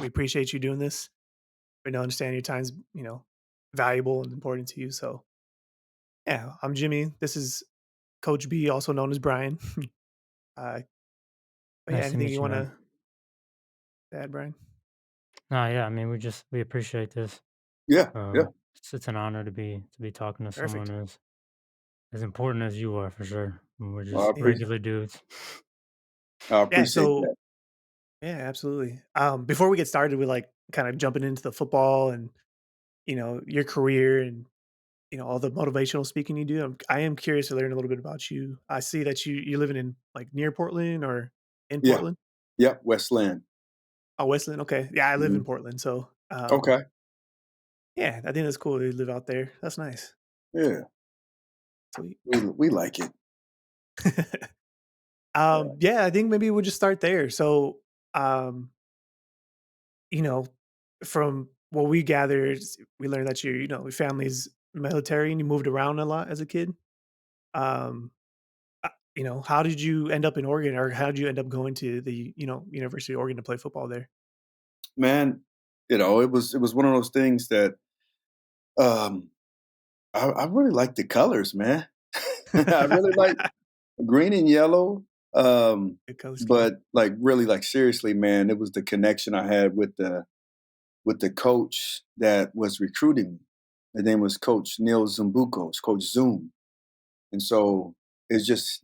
We appreciate you doing this. We know understand your time's, valuable and important to you. So yeah, I'm Jimmy. This is Coach B, also known as Brian. uh, but yeah, Nice to anything meet you you, want man. to add, Brian? No, yeah, I mean, we appreciate this. Yeah, yeah. It's an honor to be talking to someone Perfect. as important as you are for sure. And we're Well, just regular dudes. I Yeah. appreciate So that. yeah, absolutely. Before we get started with like kind of jumping into the football and your career and all the motivational speaking you do, I am curious to learn a little bit about you. I see that you're living in like near Portland or in Yeah, Portland. yeah, Westland. Oh, Westland. Okay. Yeah, I live in Mhm. Portland. So, Okay, yeah, I think that's cool. You live out there. That's nice. yeah, Sweet. we like it. Yeah. Yeah, I think maybe we'll just start there. So, um, you know, from what we gathered, we learned that your family's military and you moved around a lot as a kid. Um, how did you end up in Oregon, or how did you end up going to the University of Oregon to play football there? Man, it was one of those things that um I really like the colors, man. I really like green and yellow. Good color scheme. But like really like seriously, man, it was the connection I had with the coach that was recruiting me. His name was Coach Neil Zumbucos, Coach Zoom. And so it's just,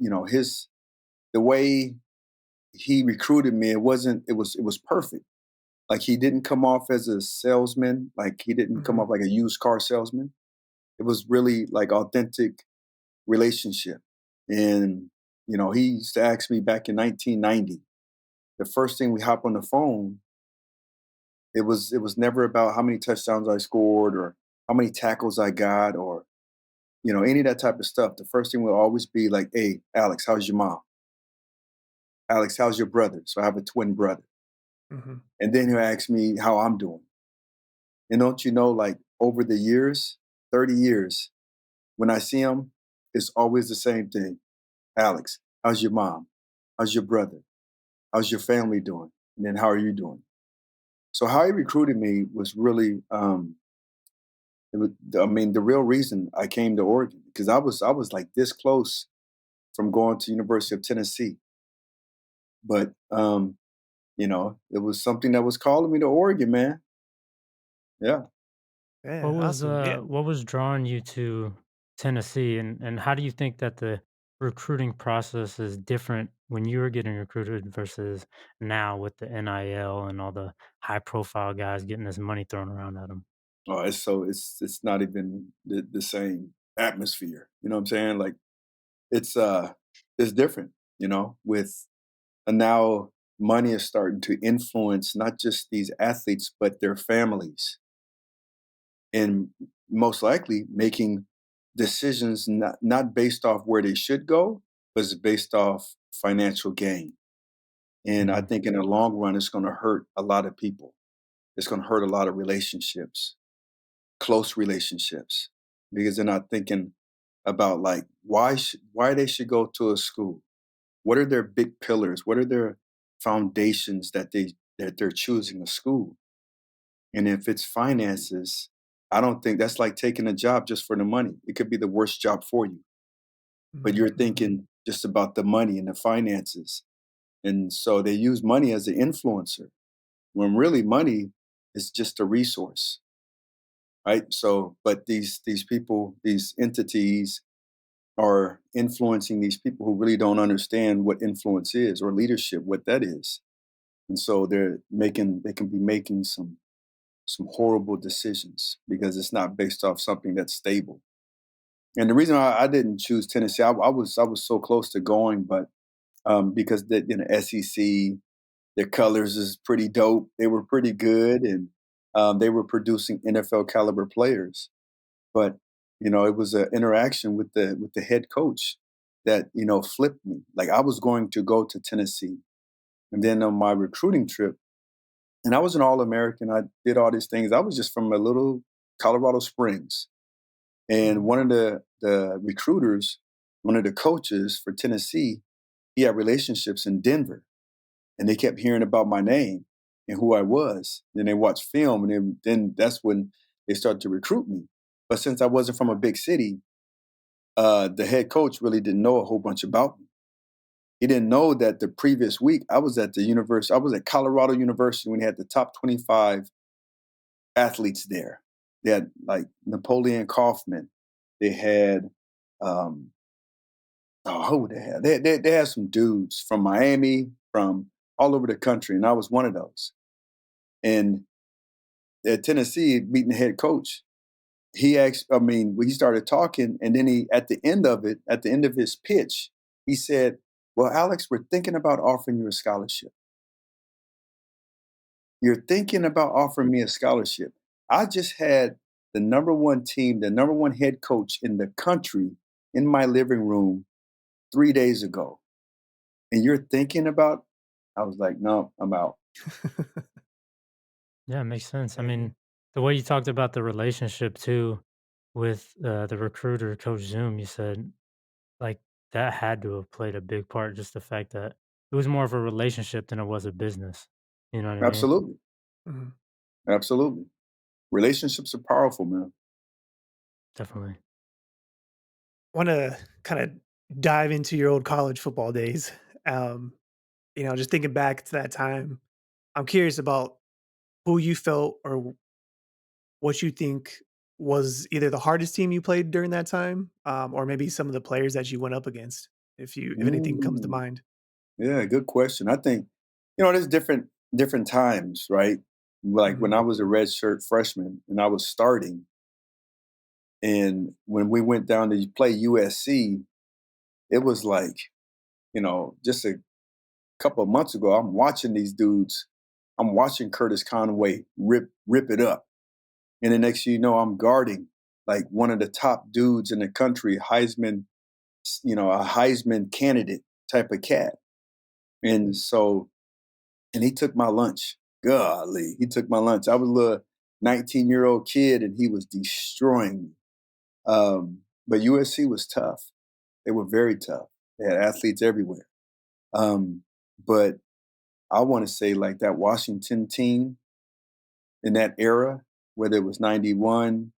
the way he recruited me, it was perfect. Like he didn't come off as a salesman, like he didn't come Hmm. off like a used car salesman. It was really like authentic relationship. And he used to ask me back in 1990, the first thing we hop on the phone, it was never about how many touchdowns I scored or how many tackles I got or any of that type of stuff. The first thing will always be like, "Hey, Alex, how's your mom? Alex, how's your brother?" So I have a twin brother. Hmm. And then he'll ask me how I'm doing. And don't you know, like over the years, 30 years, when I see him, it's always the same thing. Alex, how's your mom? How's your brother? How's your family doing? And then how are you doing? So how he recruited me was really, I mean, the real reason I came to Oregon because I was like this close from going to University of Tennessee, but it was something that was calling me to Oregon, man. Yeah. Yeah, awesome. Yeah. What was drawing you to Tennessee, and how do you think that the recruiting process is different when you were getting recruited versus now with the NIL and all the high profile guys getting this money thrown around at them? Oh, it's not even the same atmosphere. You know what I'm saying? Like it's it's different. With and now money is starting to influence not just these athletes but their families, and most likely making decisions not based off where they should go, but it's based off financial gain. And I Mhm. think in the long run, it's going to hurt a lot of people. It's going to hurt a lot of relationships, close relationships, because they're not thinking about like why they should go to a school. What are their big pillars? What are their foundations that they're choosing a school? And if it's finances, I don't think that's like taking a job just for the money. It could be the worst job for you, but you're Mm-hmm. thinking just about the money and the finances. And so they use money as an influencer when really money is just a resource, right? So, but these people, these entities are influencing these people who really don't understand what influence is or leadership, what that is. And so they can be making some horrible decisions because it's not based off something that's stable. And the reason I didn't choose Tennessee, I was so close to going, but because the SEC, their colors is pretty dope. They were pretty good, and they were producing NFL caliber players. But it was an interaction with the head coach that flipped me. Like I was going to go to Tennessee, and then on my recruiting trip, and I was an All American. I did all these things. I was just from a little Colorado Springs. And one of the recruiters, one of the coaches for Tennessee, he had relationships in Denver, and they kept hearing about my name. and who I was. Then they watched film, and then that's when they started to recruit me. But since I wasn't from a big city, the head coach really didn't know a whole bunch about me. He didn't know that the previous week I was at the university. I was at Colorado University when they had the top 25 athletes there. They had like Napoleon Kaufman. They had um, oh, who would they have? They had some dudes from Miami, from all over the country, and I was one of those. And at Tennessee, meeting the head coach, he asked, I mean, we started talking, and then he, at the end of it, at the end of his pitch, he said, "Well, Alex, we're thinking about offering you a scholarship. You're thinking about offering me a scholarship." I just had the number one team, the number one head coach in the country in my living room 3 days ago. And you're thinking about, I was like, no, I'm out. Yeah, it makes sense. I Dang. mean, the way you talked about the relationship too with the recruiter, Coach Zoom, you said like that had to have played a big part. Just the fact that it was more of a relationship than it was a business. You know what I mean? Absolutely. Mhm. Absolutely. Relationships are powerful, man. Definitely. Wanna kinda dive into your old college football days. Um, just thinking back to that time, I'm curious about who you felt or what you think was either the hardest team you played during that time, or maybe some of the players that you went up against, if anything comes to Mm, mind. yeah, good question. I think, there's different times, right? Like when Mhm. I was a redshirt freshman and I was starting, and when we went down to play USC, it was like, just a couple of months ago, I'm watching these dudes. I'm watching Curtis Conway rip it up. And the next thing you know, I'm guarding like one of the top dudes in the country, a Heisman candidate type of cat. And so, and he took my lunch. Golly, he took my lunch. I was a little 19-year-old kid and he was destroying me. But USC was tough. They were very tough. They had athletes everywhere. Um, but I want to say like that Washington team in that era, whether it was 91,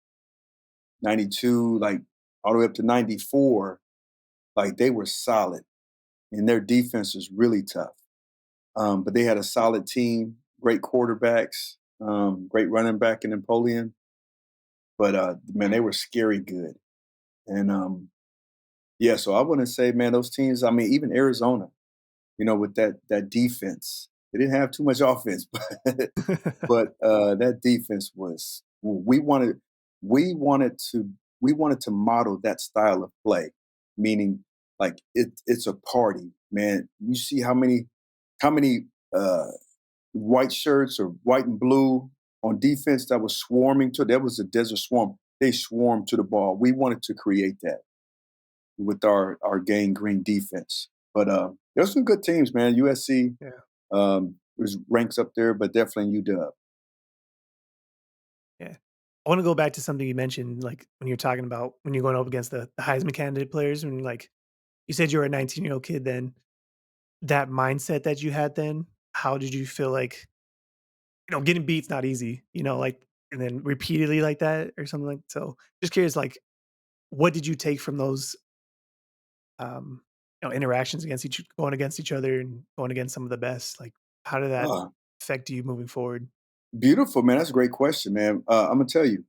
92, like all the way up to 94, like they were solid and their defense was really tough. But they had a solid team, great quarterbacks, great running back in Napoleon. But man, they were scary good. And yeah, so I wouldn't say, man, those teams, I mean, even Arizona, with that defense, they didn't have too much offense, but that defense was we wanted to we wanted to model that style of play, meaning like it's a party, man. You see how many uh, white shirts or white and blue on defense that was swarming to that was a desert swarm. They swarmed to the ball. We wanted to create that with our gang green defense. But there's some good teams, man. USC Yeah, was ranks up there, but definitely UW. yeah. I wanna go back to something you mentioned, like, when you're talking about when you're going up against the Heisman candidate players, when, like, you said you were a 19-year-old kid then. That mindset that you had then, how did you feel like getting beat's not easy, like, and then repeatedly like that or something like so, just curious, like, what did you take from those, um, interactions going against each other and going against some of the best? Like, how did that Uh, affect you moving forward? Beautiful, man. That's a great question, man. I'm gonna tell you,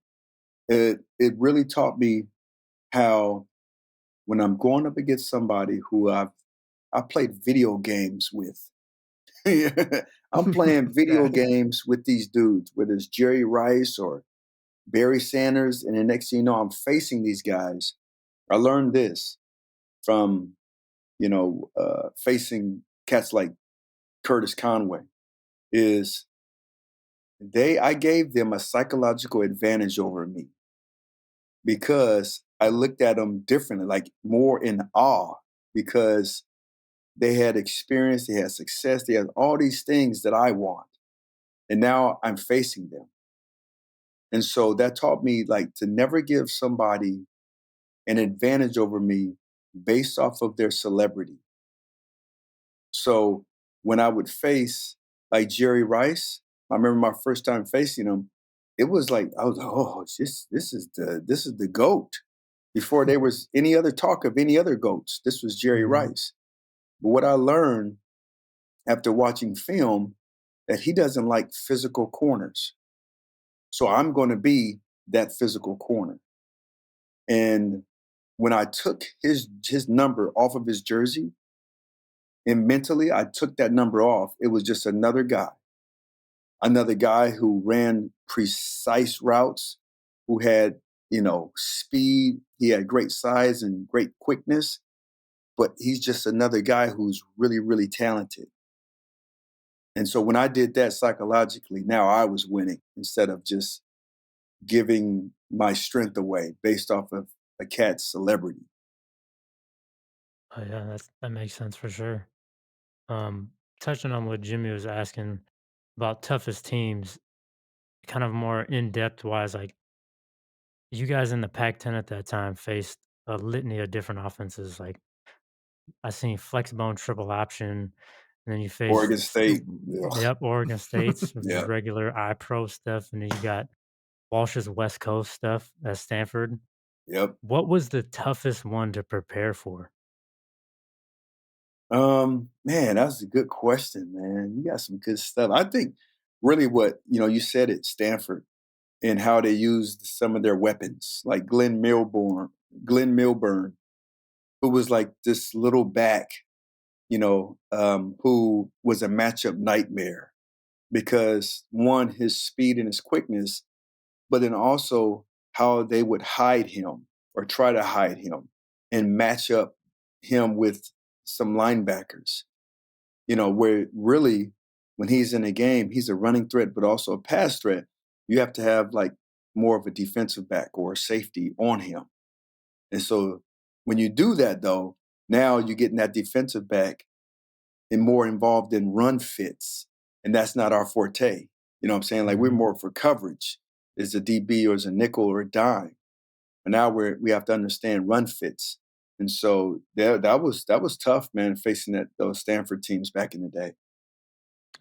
it really taught me how when I'm going up against somebody who I played video games with. I'm playing video Yeah. games with these dudes, whether it's Jerry Rice or Barry Sanders, and the next thing you know, I'm facing these guys. I learned this from facing cats like Curtis Conway. Is I gave them a psychological advantage over me because I looked at them differently, like more in awe, because they had experience, they had success, they had all these things that I want. And now I'm facing them. And so that taught me like to never give somebody an advantage over me based off of their celebrity. So when I would face like Jerry Rice, I remember my first time facing him. It was like I was like, oh, this is the goat. Before there was any other talk of any other goats, this was Jerry Mhm. Rice. But what I learned after watching film that he doesn't like physical corners. So I'm going to be that physical corner. And when I took his number off of his jersey, and mentally I took that number off, it was just another guy who ran precise routes, who had, speed. He had great size and great quickness, but he's just another guy who's really, really talented. And so when I did that psychologically, now I was winning instead of just giving my strength away based off of a cat's celebrity. Oh, yeah, that makes sense for sure. Touching on what Jimmy was asking about toughest teams, kind of more in depth wise, like you guys in the Pac-10 at that time faced a litany of different offenses. Like I seen Flexbone triple option, and then you faced Oregon State. Ugh. yep, Oregon State's just Yeah. regular eye pro stuff, and then you got Walsh's West Coast stuff at Stanford. Yep. What was the toughest one to prepare for? Man, that's a good question, man. You got some good stuff. I think really what, you said at Stanford and how they used some of their weapons, like Glenn Milburn, who was like this little back, who was a matchup nightmare because one, his speed and his quickness, but then also how they would hide him or try to hide him and match up him with some linebackers, where really when he's in a game, he's a running threat, but also a pass threat. You have to have like more of a defensive back or a safety on him. And so when you do that, though, now you're getting that defensive back and more involved in run fits. And that's not our forte. You know what I'm saying? Like we're Mhm. more for coverage. Is a DB or is a nickel or a dime. But now we have to understand run fits. And so that was tough, man, facing those Stanford teams back in the day.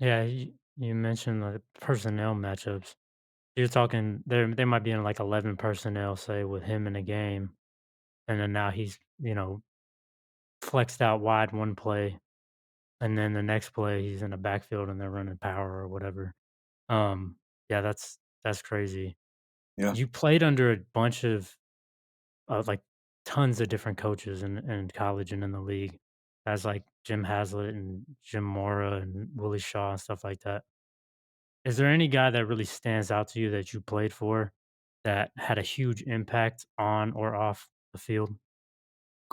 Yeah, you mentioned the personnel matchups. You're talking they might be in like 11 personnel, say, with him in a game, and then now he's flexed out wide one play, and then the next play he's in the backfield and they're running power or whatever. Yeah, that's crazy. Yeah, You played under a bunch of like tons of different coaches in college and in the league, as like Jim Haslett and Jim Mora and Willie Shaw and stuff like that. Is there any guy that really stands out to you that you played for that had a huge impact on or off the field?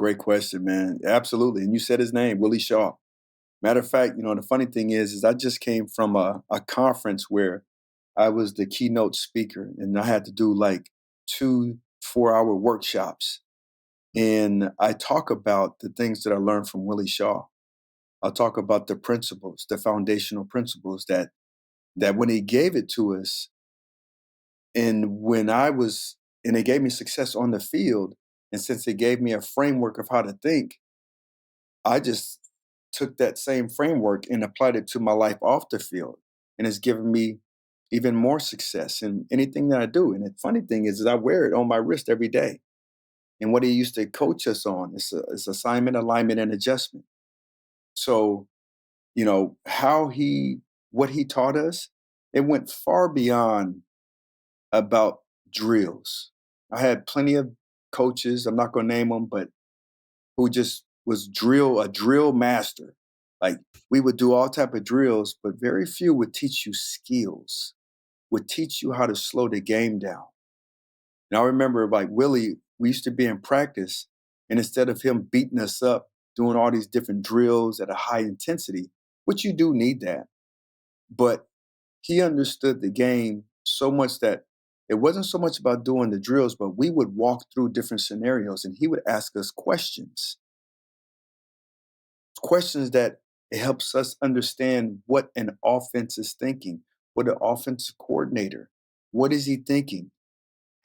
great question, man. Absolutely. And you said his name, Willie Shaw. Matter of fact, the funny thing is I just came from a conference where I was the keynote speaker and I had to do like 2 4-hour workshops. And I talk about the things that I learned from Willie Shaw. I'll talk about the principles, the foundational principles that when he gave it to us, and when I was, and it gave me success on the field, and since it gave me a framework of how to think, I just took that same framework and applied it to my life off the field, and it's given me even more success in anything that I do. And the funny thing is I wear it on my wrist every day. And what he used to coach us on is assignment, alignment, and adjustment. So how what he taught us, it went far beyond about drills. I had plenty of coaches, I'm not going to name them, but who just was a drill master. Like we would do all type of drills, but very few would teach you skills, would teach you how to slow the game down. And I remember like Willie, we used to be in practice, and instead of him beating us up, doing all these different drills at a high intensity, which you do need that, but he understood the game so much that it wasn't so much about doing the drills, but we would walk through different scenarios and he would ask us questions that it helps us understand what an offense is thinking, what an offensive coordinator, what is he thinking?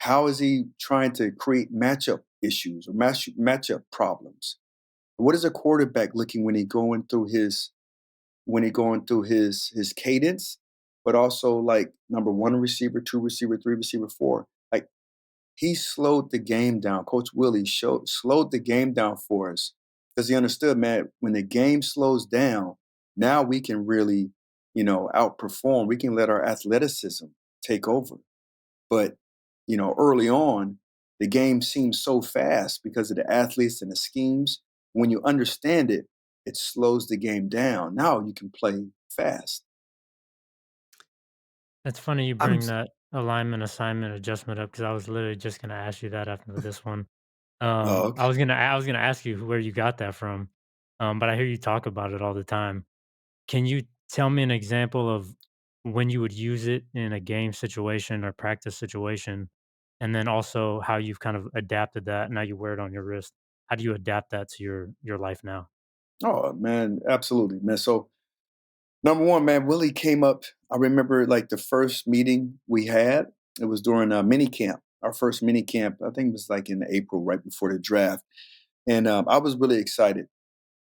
How is he trying to create matchup issues or matchup problems? What is a quarterback looking when he going through his cadence, but also like number one receiver, two receiver, three receiver, four. Like he slowed the game down. Coach Willie slowed the game down for us because he understood, man, when the game slows down, now we can really, outperform. We can let our athleticism take over. But, early on, the game seems so fast because of the athletes and the schemes. When you understand it, it slows the game down. Now you can play fast. It's funny you I'm bring s that alignment, assignment, adjustment up because I was literally just gonna ask you that after this one. Oh, okay. I was gonna ask you where you got that from, but I hear you talk about it all the time. Can you tell me an example of when you would use it in a game situation or practice situation, and then also how you've kind of adapted that? Now you wear it on your wrist. How do you adapt that to your life now? Oh, man, absolutely, man. So, number one, man, Willie came up. I remember like the first meeting we had, it was during a mini camp, our first mini camp. I think it was like in April, right before the draft. And I was really excited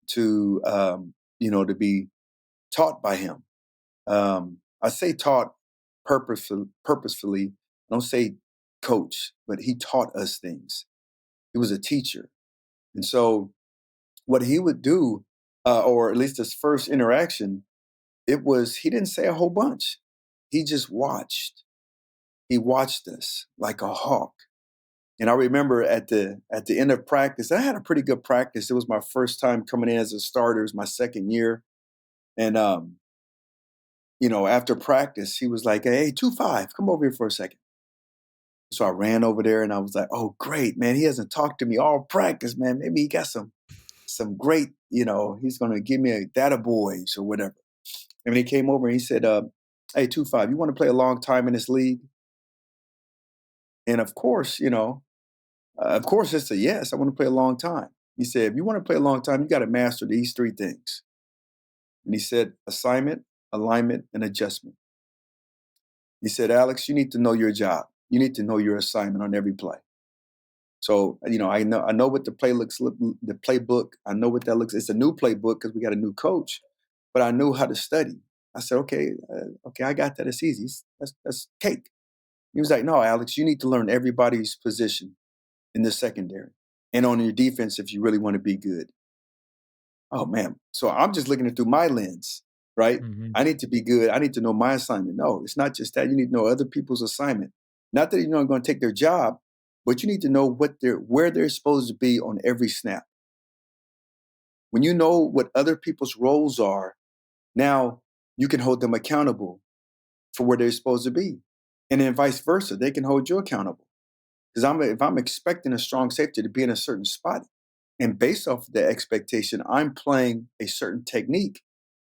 to, to be taught by him. I say taught purposefully. I don't say coach, but he taught us things. He was a teacher. And so what he would do, or at least his first interaction, it was he didn't say a whole bunch. He just watched. He watched us like a hawk. And I remember at the end of practice, I had a pretty good practice. It was my first time coming in as a starter. It was my second year. And after practice, he was like, "Hey, 2-5, come over here for a second." So I ran over there and I was like, "Oh, great, man. He hasn't talked to me all practice, man. Maybe he got some great, he's gonna give me a data boys or whatever." And when he came over and he said, "Hey, 2-5, you want to play a long time in this league?" And of course it's a yes. I want to play a long time. He said, "If you want to play a long time, you got to master these three things." And he said, assignment, alignment, and adjustment. He said, "Alex, you need to know your job. You need to know your assignment on every play." So, I know what the the playbook. I know what that looks. It's a new playbook because we got a new coach, but I knew how to study. I said, "Okay, okay, I got that. It's easy. That's cake." He was like, "No, Alex, you need to learn everybody's position in the secondary and on your defense if you really want to be good." Oh man. So I'm just looking at through my lens, right? Hmm. I need to be good. I need to know my assignment. No, it's not just that. You need to know other people's assignment. Not that you're not going to take their job, but you need to know where they're supposed to be on every snap. When you know what other people's roles are, now you can hold them accountable for where they're supposed to be. And then vice versa, they can hold you accountable. Because if I'm expecting a strong safety to be in a certain spot, and based off of the expectation, I'm playing a certain technique.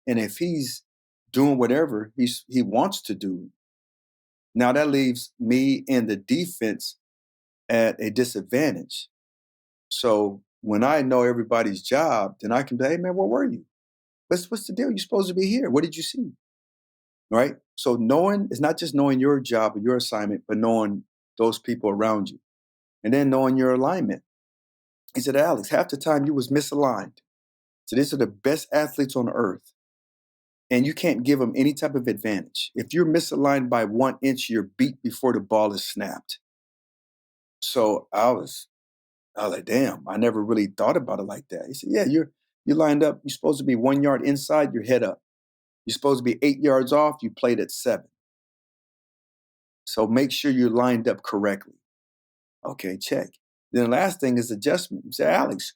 And if he's doing whatever he wants to do, now that leaves me and the defense at a disadvantage. So when I know everybody's job, then I can be, "Hey man, where were you? What's the deal? You're supposed to be here. What did you see?" Right? So knowing is not just knowing your job or your assignment, but knowing those people around you. And then knowing your alignment. He said, "Alex, half the time you was misaligned. So these are the best athletes on earth. And you can't give them any type of advantage. If you're misaligned by 1 inch, you're beat before the ball is snapped." So I was like, damn, I never really thought about it like that. He said, "Yeah, you lined up. You're supposed to be 1 yard inside, your head up. You're supposed to be 8 yards off, you played at 7. So make sure you're lined up correctly." Okay, check. Then the last thing is adjustment. You say, "Alex,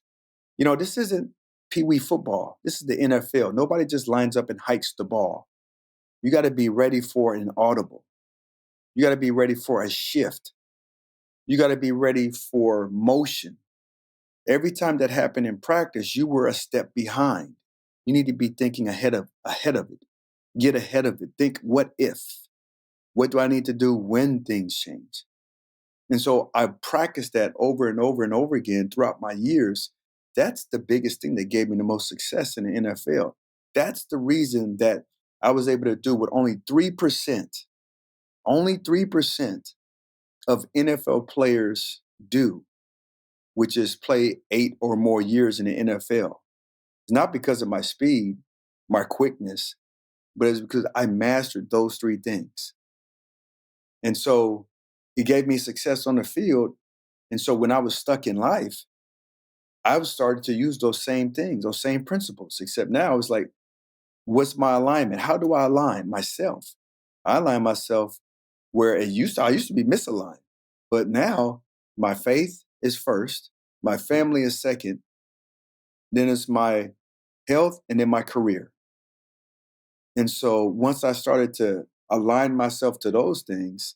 this isn't Pee Wee football. This is the NFL. Nobody just lines up and hikes the ball. You got to be ready for an audible. You got to be ready for a shift. You got to be ready for motion. Every time that happened in practice, you were a step behind. You need to be thinking ahead of it. Get ahead of it. Think, what if? What do I need to do when things change?" And so I practiced that over and over and over again throughout my years. That's the biggest thing that gave me the most success in the NFL. That's the reason that I was able to do what only 3% of NFL players do, which is play 8 or more years in the NFL. It's not because of my speed, my quickness. but it's because I mastered those three things. And so it gave me success on the field. And so when I was stuck in life, I was started to use those same things, those same principles, except now it's like, what's my alignment? How do I align myself? I align myself where I used to be misaligned, but now my faith is first, my family is second, then it's my health, and then my career. And so once I started to align myself to those things,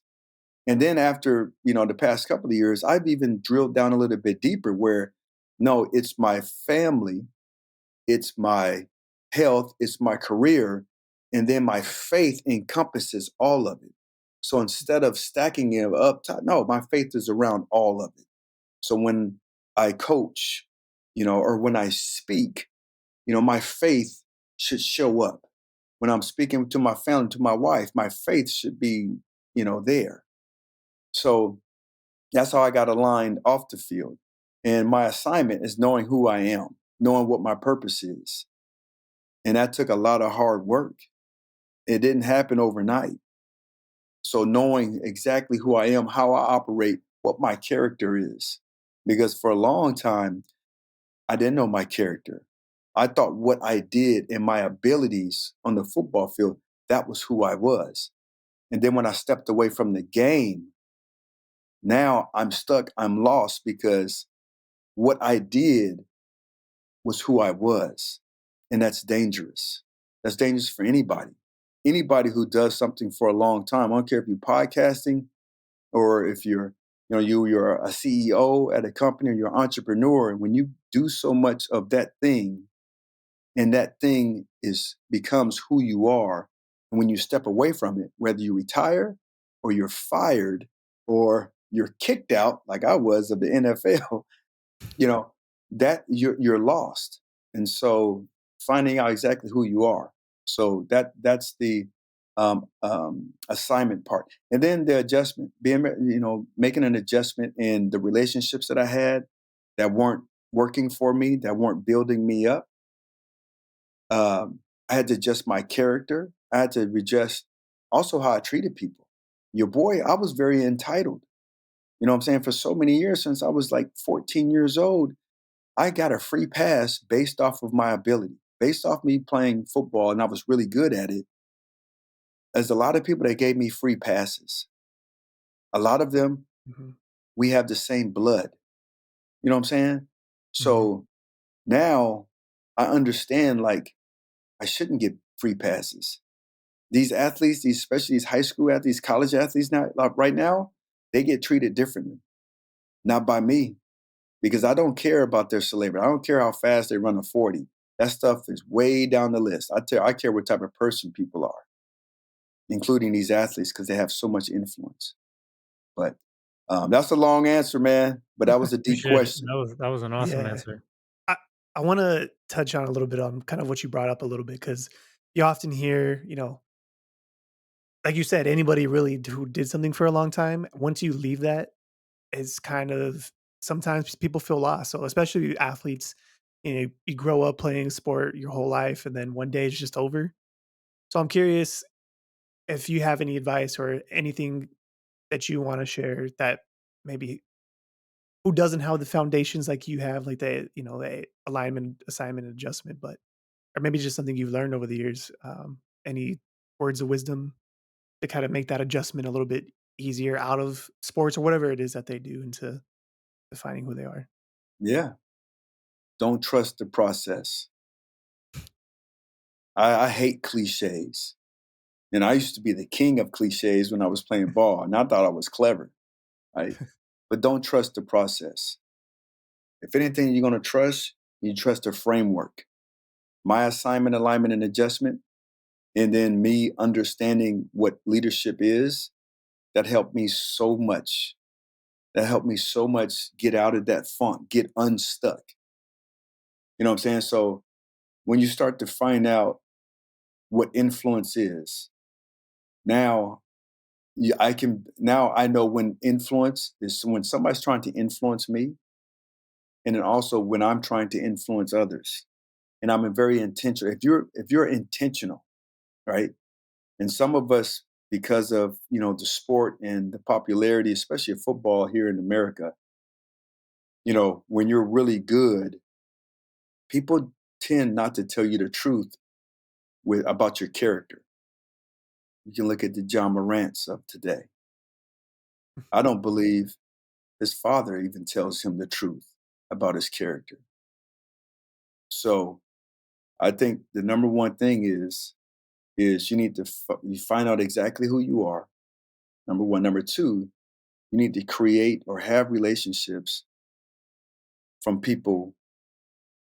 and then after, the past couple of years, I've even drilled down a little bit deeper where no, it's my family, it's my health, it's my career, and then my faith encompasses all of it. So instead of stacking it up top, no, my faith is around all of it. So when I coach, or when I speak, my faith should show up. When I'm speaking to my family, to my wife, my faith should be, there. So that's how I got aligned off the field. And my assignment is knowing who I am, knowing what my purpose is. And that took a lot of hard work. It didn't happen overnight. So knowing exactly who I am, how I operate, what my character is. Because for a long time, I didn't know my character. I thought what I did and my abilities on the football field, that was who I was. And then when I stepped away from the game, now I'm stuck, I'm lost because what I did was who I was. And that's dangerous. That's dangerous for anybody. Anybody who does something for a long time. I don't care if you're podcasting or if you're a CEO at a company or you're an entrepreneur. And when you do so much of that thing, and that thing is becomes who you are, and when you step away from it, whether you retire or you're fired or you're kicked out, like I was of the NFL, you know, that you're lost. And so finding out exactly who you are. So that's the assignment part. And then the adjustment, making an adjustment in the relationships that I had that weren't working for me, that weren't building me up. I had to adjust my character. I had to adjust also how I treated people. Your boy, I was very entitled. You know what I'm saying? For so many years, since I was like 14 years old, I got a free pass based off of my ability, based off me playing football, and I was really good at it. There's a lot of people that gave me free passes. A lot of them, Mhm, we have the same blood. You know what I'm saying? mhm, So now I understand like I shouldn't get free passes. These athletes, especially these high school athletes, college athletes now, like right now, they get treated differently. Not by me, because I don't care about their celebrity. I don't care how fast they run a 40. That stuff is way down the list. I care what type of person people are, including these athletes, because they have so much influence. But that's a long answer, man. But that was a deep Appreciate it. question. That was an awesome yeah. answer. I I wanna touch on a little bit on kind of what you brought up a little bit because you often hear, like you said, anybody really who did something for a long time, once you leave that, it's kind of sometimes people feel lost. So especially athletes, you grow up playing sport your whole life and then one day it's just over. So I'm curious if you have any advice or anything that you wanna share that maybe who doesn't have the foundations like you have, like the alignment, assignment, adjustment, but or maybe just something you've learned over the years. Any words of wisdom to kind of make that adjustment a little bit easier out of sports or whatever it is that they do into defining who they are? Yeah. Don't trust the process. I hate cliches. And I used to be the king of cliches when I was playing ball. And I thought I was clever. Right? But don't trust the process. If anything you're going to trust, you trust the framework. My assignment, alignment, and adjustment, and then me understanding what leadership is, that helped me so much. That helped me so much get out of that funk, get unstuck. You know what I'm saying? So when you start to find out what influence is, now now I know when influence is when somebody's trying to influence me, and then also when I'm trying to influence others. And I'm a very intentional. If you're intentional right? And some of us, because of the sport and the popularity, especially of football here in America, when you're really good, people tend not to tell you the truth about your character. You can look at the John Morants of today. I don't believe his father even tells him the truth about his character. So I think the number one thing is you need to you find out exactly who you are. Number one. Number two, you need to create or have relationships from people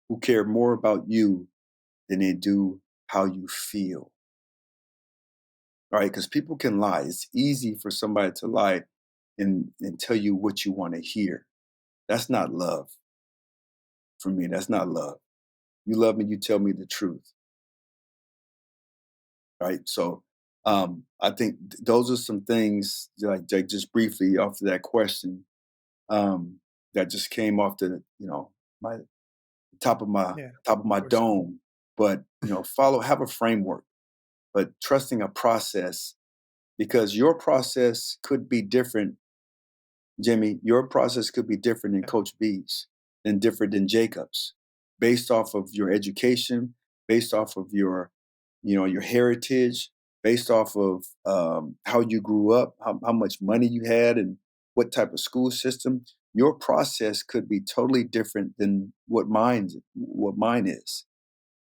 who care more about you than they do how you feel. Right? Because people can lie. It's easy for somebody to lie and tell you what you want to hear. That's not love for me. That's not love. You love me, you tell me the truth. Right? So I think those are some things like just briefly off of that question um, that just came off the my top of my Yeah, top of of my course. dome. But have a framework, but trusting a process because your process could be different. Jimmy, your process could be different than Yeah, Coach B's and different than Jacob's, based off of your education, based off of your heritage, based off of how you grew up, how much money you had, and what type of school system. Your process could be totally different than what mine is.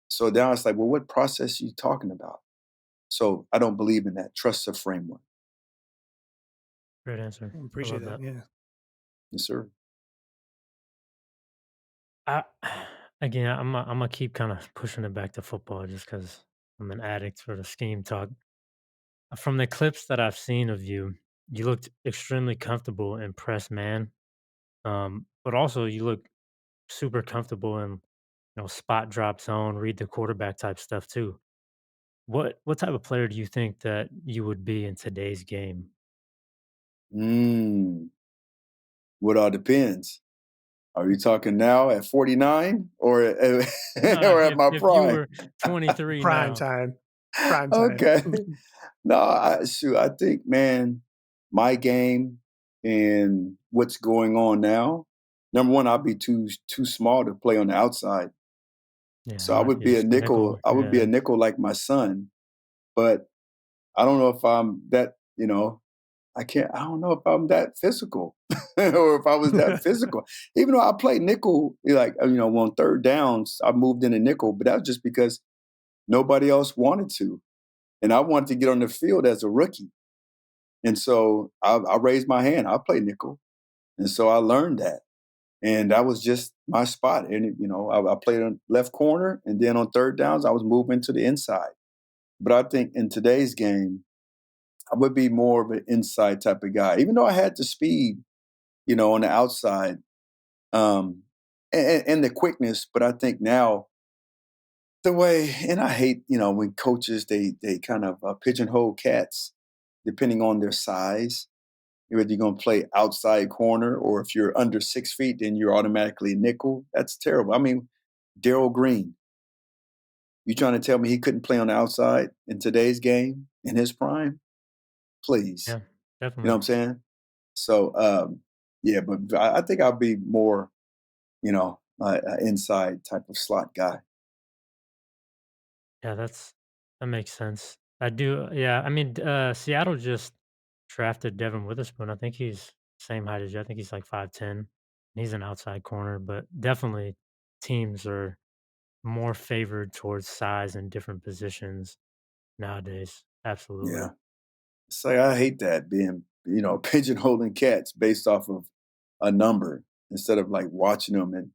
So now it's like, well, what process are you talking about? So I don't believe in that. Trust the framework. Great answer. I I appreciate love that. that. Yeah. Yes, sir. I again, I'm gonna keep kind of pushing it back to football just because I'm an addict for the scheme talk. From the clips that I've seen of you, you looked extremely comfortable in press man, but also you look super comfortable in spot drop zone, read the quarterback type stuff too. What type of player do you think that you would be in today's game? Mm, what all depends. Are you talking now at 49 or No, or at my if you prime? were 23 Prime now, time. Prime time. Okay. No, I think, man, my game and what's going on now. Number one, I'll be too small to play on the outside, yeah, so I would you're be a just a nickel. nickel. I would be Yeah, a nickel like my son, but I don't know if I'm that. I don't know if I'm that physical or if I was that physical. Even though I played nickel, like, on third downs, I moved in a nickel, but that was just because nobody else wanted to. And I wanted to get on the field as a rookie. And so I raised my hand. I play nickel. And so I learned that. And that was just my spot. And, I played on left corner. And then on third downs, I was moving to the inside. But I think in today's game, I would be more of an inside type of guy, even though I had the speed on the outside, um, and the quickness. But I think now the way, and I hate, when coaches they kind of pigeonhole cats depending on their size. Whether you're going to play outside corner or if you're under 6 feet, then you're automatically nickel. That's terrible. I mean, Daryl Green, you trying to tell me he couldn't play on the outside in today's game in his prime? Please, yeah, you know what definitely. I'm saying? So, yeah, but I think I'll be more inside type of slot guy. Yeah, that makes sense. I do. Yeah, I mean, Seattle just drafted Devin Witherspoon. I think he's same height as you. I think he's like 5'10". He's an outside corner, but definitely teams are more favored towards size in different positions nowadays. Yeah. Absolutely. Say I hate that being, pigeonholing cats based off of a number instead of like watching them and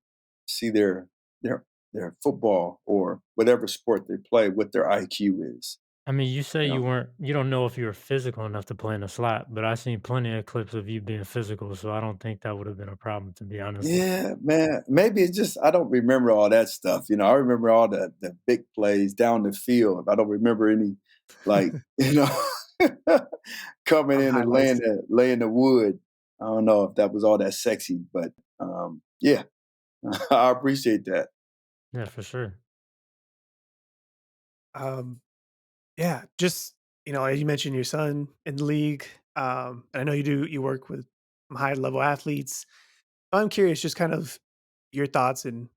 see their their football or whatever sport they play, what their IQ is. I mean, you say You know? you don't know if you were physical enough to play in a slot, but I seen plenty of clips of you being physical, so I don't think that would have been a problem, to be honest. Yeah, man. Maybe it's just I don't remember all that stuff. I remember all the big plays down the field. I don't remember any like, coming On in and highlights. laying the wood. I don't know if that was all that sexy, but yeah, I appreciate that. Yeah, for sure. Um, Yeah, just, as you mentioned your son in the league, and I know you work with high level athletes. I'm curious, just kind of your thoughts and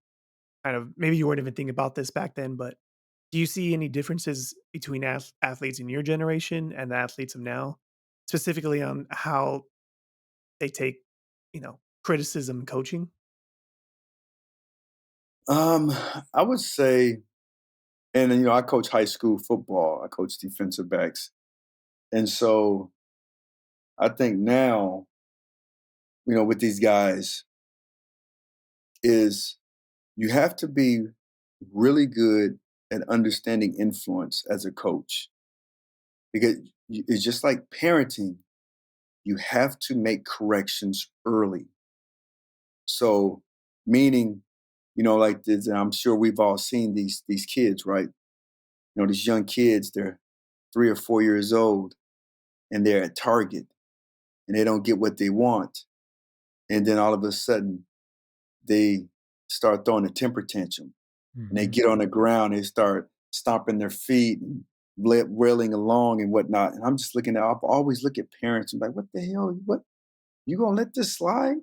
kind of maybe you weren't even thinking about this back then, but do you see any differences between athletes in your generation and the athletes of now, specifically on how they take, criticism and coaching? Um, I would say, and I coach high school football. I coach defensive backs, and so I think now, with these guys, is you have to be really good at understanding influence as a coach because it's just like parenting. You have to make corrections early. So, meaning, like this, and I'm sure we've all seen these kids, right? These young kids, they're 3 or 4 years old and they're at Target and they don't get what they want. And then all of a sudden they start throwing a temper tantrum and they Mhm. get on the ground, they start stomping their feet and wailing along and whatnot. And I'm just looking at, I'll always look at parents and like, what the hell? What, you gonna let this slide?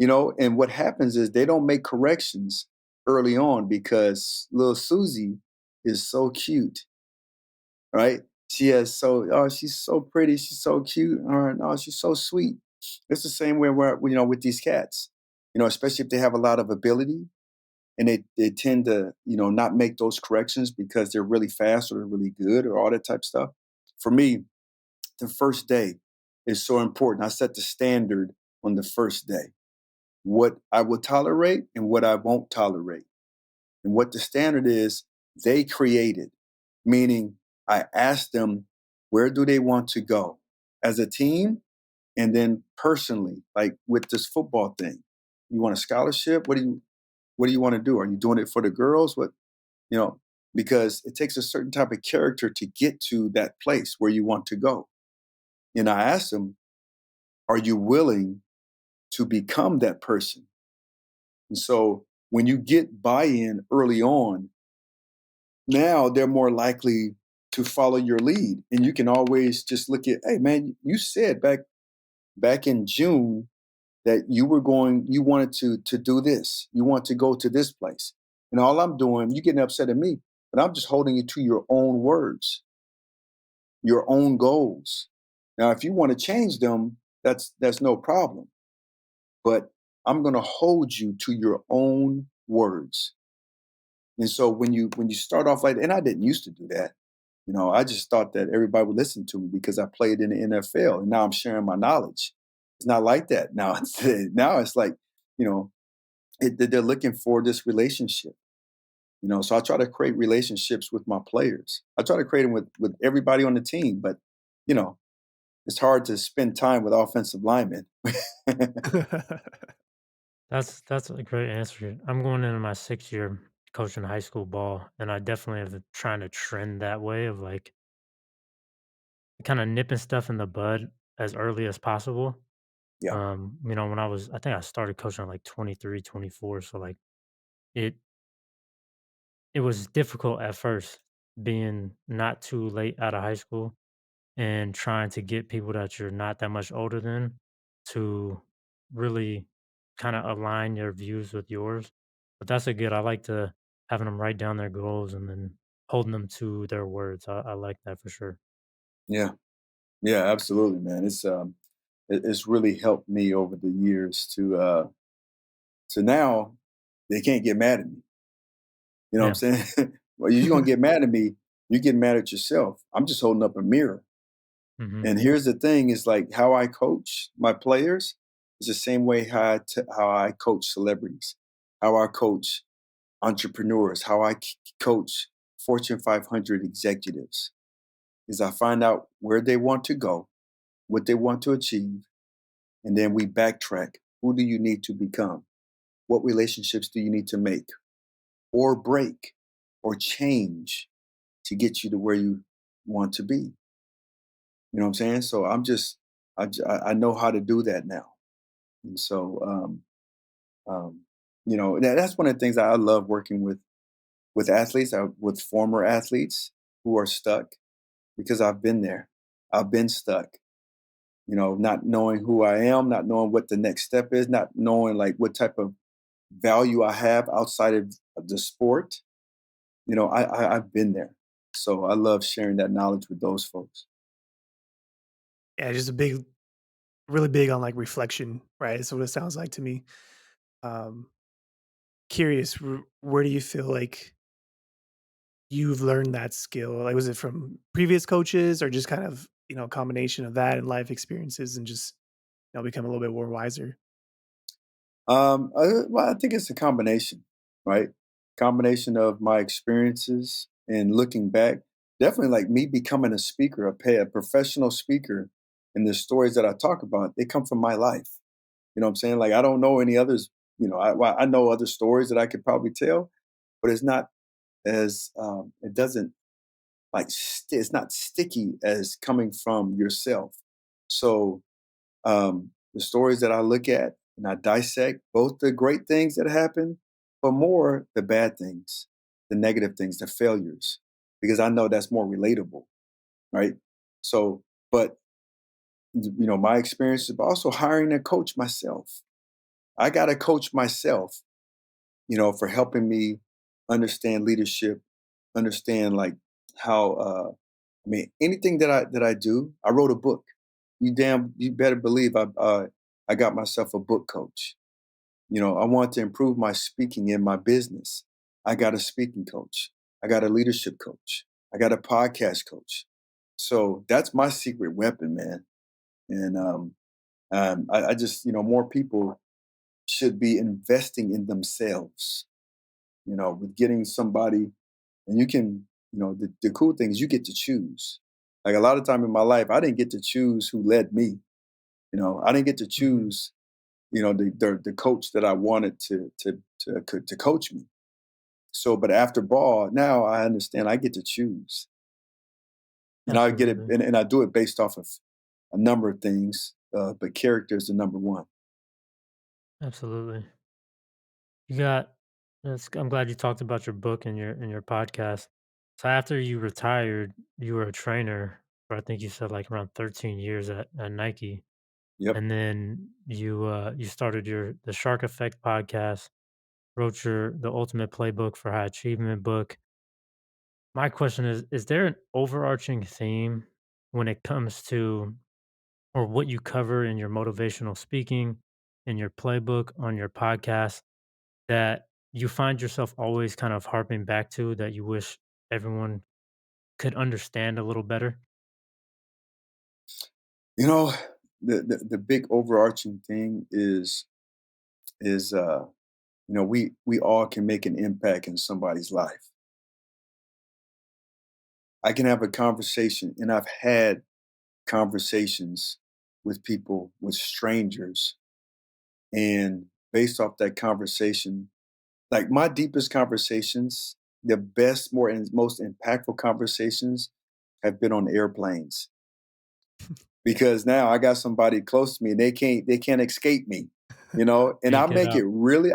And what happens is they don't make corrections early on because little Susie is so cute, right? She's so pretty, she's so cute, or no, she's so sweet. It's the same way where with these cats, especially if they have a lot of ability and they tend to not make those corrections because they're really fast or they're really good or all that type of stuff. For me, the first day is so important. I set the standard on the first day, what I will tolerate and what I won't tolerate. And what the standard is, they created, meaning I asked them, where do they want to go as a team? And then personally, like with this football thing, you want a scholarship? What do you want to do? Are you doing it for the girls? You know, because it takes a certain type of character to get to that place where you want to go. And I asked them, are you willing to become that person? And so when you get buy-in early on, now they're more likely to follow your lead. And you can always just look at, hey man, you said back in June that you wanted to do this. You want to go to this place. And all I'm doing, you getting upset at me, but I'm just holding you to your own words, your own goals. Now, if you want to change them, that's no problem. But I'm gonna hold you to your own words. And so when you start off like, and I didn't used to do that. I just thought that everybody would listen to me because I played in the NFL, and now I'm sharing my knowledge. It's not like that now. Now it's like, you know, they're looking for this relationship. So I try to create relationships with my players. I try to create them with everybody on the team, but you know, it's hard to spend time with offensive linemen. That's a great answer. I'm going into my 6th year coaching high school ball, and I definitely have trying to trend that way of like kind of nipping stuff in the bud as early as possible. Yeah, When I think I started coaching at like 23, 24. So like it it was difficult at first being not too late out of high school and trying to get people that you're not that much older than to really kind of align your views with yours. But that's a good. I like to having them write down their goals and then holding them to their words. I like that for sure. yeah, yeah, absolutely, man. It's really helped me over the years to now they can't get mad at me. You know what Yeah. I'm saying? Well, you're gonna get mad at me. You get mad at yourself. I'm just holding up a mirror. Hmm. And here's the thing: is like how I coach my players is the same way how I coach celebrities, how I coach entrepreneurs, how I coach Fortune 500 executives. Is I find out where they want to go, what they want to achieve, and then we backtrack. Who do you need to become? What relationships do you need to make or break or change to get you to where you want to be? You know what I'm saying? So I know how to do that now. And so, that's one of the things I love working with athletes, with former athletes who are stuck because I've been there. I've been stuck, not knowing who I am, not knowing what the next step is, not knowing like what type of value I have outside of the sport. I've been there. So I love sharing that knowledge with those folks. Yeah, just a big really big on, like, reflection, right? That's what it sounds like to me. Um, Curious, where do you feel like you've learned that skill? Like, was it from previous coaches or just kind of, a combination of that and life experiences and just, become a little bit more wiser? Well, I think it's a combination, right? Combination of my experiences and looking back. Definitely, like me becoming a speaker, a professional speaker, and the stories that I talk about, they come from my life. You know what I'm saying? Like I don't know any others. Well, I know other stories that I could probably tell, but it's not as it doesn't like it's not sticky as coming from yourself. So the stories that I look at and I dissect both the great things that happen, but more the bad things, the negative things, the failures, because I know that's more relatable, right? So, but my experiences, but also hiring a coach myself. I got to coach myself, for helping me understand leadership, understand like how anything that I do. I wrote a book. You better believe I got myself a book coach. I want to improve my speaking in my business. I got a speaking coach. I got a leadership coach. I got a podcast coach. So that's my secret weapon, man. And I just, more people should be investing in themselves, with getting somebody, and you can, the cool thing is you get to choose. Like a lot of time in my life, I didn't get to choose who led me. I didn't get to Mhm. choose, the coach that I wanted to coach me. So, but after ball, now I understand I get to choose, and I get it, Absolutely. and I do it based off of a number of things, but character is the number one. Absolutely. You got I'm glad you talked about your book and your podcast. So after you retired, you were a trainer for I think you said like around 13 years at Nike. Yep. And then you started the Shark Effect podcast, wrote the Ultimate Playbook for High Achievement book. My question is there an overarching theme when it comes to or what you cover in your motivational speaking, in your playbook, on your podcast that you find yourself always kind of harping back to that you wish everyone could understand a little better? You know, the big overarching thing is we all can make an impact in somebody's life. I can have a conversation, and I've had conversations with people, with strangers, and based off that conversation, like my deepest conversations, the best, more and most impactful conversations have been on airplanes because now I got somebody close to me and they can't escape me, and Can't get out.